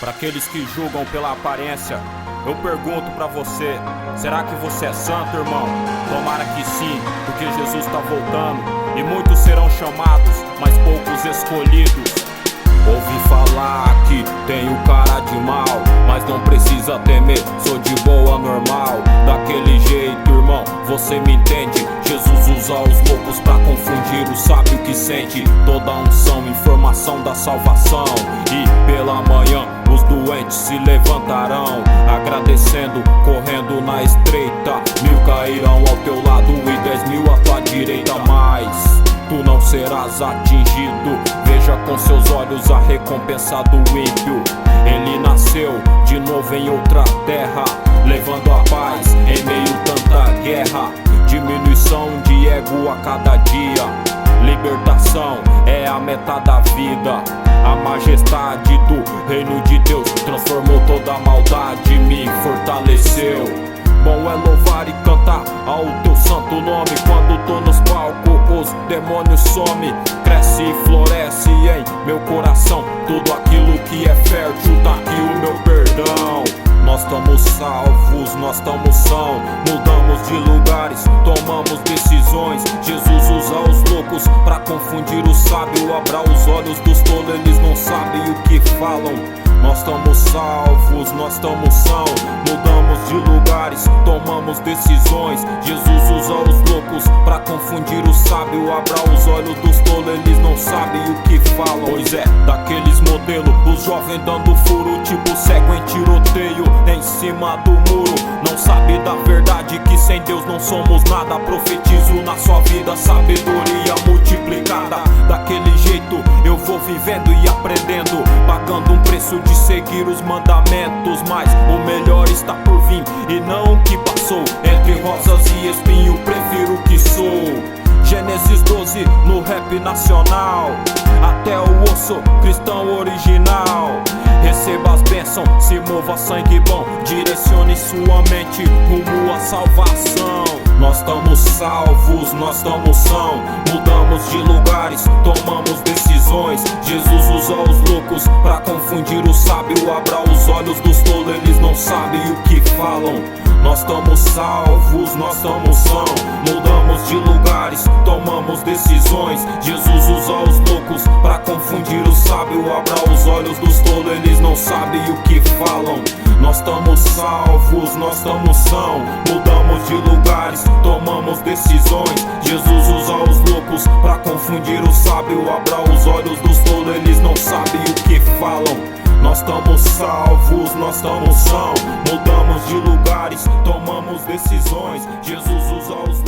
Para aqueles que julgam pela aparência, eu pergunto pra você: será que você é santo, irmão? Tomara que sim, porque Jesus tá voltando e muitos serão chamados, mas poucos escolhidos. Ouvi falar que tenho cara de mal, mas não precisa temer, sou de boa, normal. Daquele jeito, irmão, você me entende? Jesus usa os loucos pra confundir o sábio que sente. Toda unção, informação da salvação. E pela manhã os doentes se levantarão, agradecendo, correndo na estreita. 1000 cairão ao teu lado e 10.000 à tua direita, mas tu não serás atingido. Veja com seus olhos a recompensa do ímpio. Ele nasceu de novo em outra terra, levando a paz em meio tanta guerra. Diminuição de ego a cada dia, libertação é a meta da vida. A majestade do reino de Deus transformou toda a maldade, me fortaleceu. Bom é louvar e cantar ao teu santo nome. Quando tô nos palcos os demônios some. Cresce e floresce em meu coração tudo aquilo que é fértil, tá aqui o meu perdão. Nós estamos salvos, nós estamos são. Mudamos de lugares, tomamos decisões. Jesus usa os loucos pra confundir o sábio. Abra os olhos dos tolos, eles não sabem o que falam. Nós estamos salvos, nós estamos são. Mudamos de lugares, tomamos decisões. Jesus usa os loucos pra confundir o sábio. Abra os olhos dos tolos, eles não sabem o que falam. Pois é, daqueles modelos, os jovens dando furo, tipo cego em tiroteio em cima do muro. Não sabe da verdade que sem Deus não somos nada. Profetizo na sua vida sabedoria multiplicada. Daquele jeito eu vou vivendo e aprendendo, pagando um preço de seguir os mandamentos. Mas o melhor está por vir e não o que passou. Entre rosas e espinho prefiro o que sou. Gênesis 12 no rap nacional, até o osso cristão original. Receba as bênçãos, se mova sangue bom, direcione sua mente rumo à salvação. Nós estamos salvos, nós estamos são. Mudamos de lugares, tomamos decisões. Jesus usa os loucos pra confundir o sábio. Abra os olhos dos tolos, eles não sabem o que falam. Nós estamos salvos, nós estamos são. Mudamos de lugares, tomamos decisões. Jesus usa os loucos pra confundir o sábio. Abra os olhos dos tolos, eles não sabem o que falam. Nós estamos salvos, nós estamos são. Mudamos de lugares, tomamos decisões. Jesus usa os loucos pra confundir o sábio. Abra os olhos dos tolos, eles não sabem o que falam. Nós estamos salvos, nós estamos são. Mudamos de lugares, tomamos decisões. Jesus usa os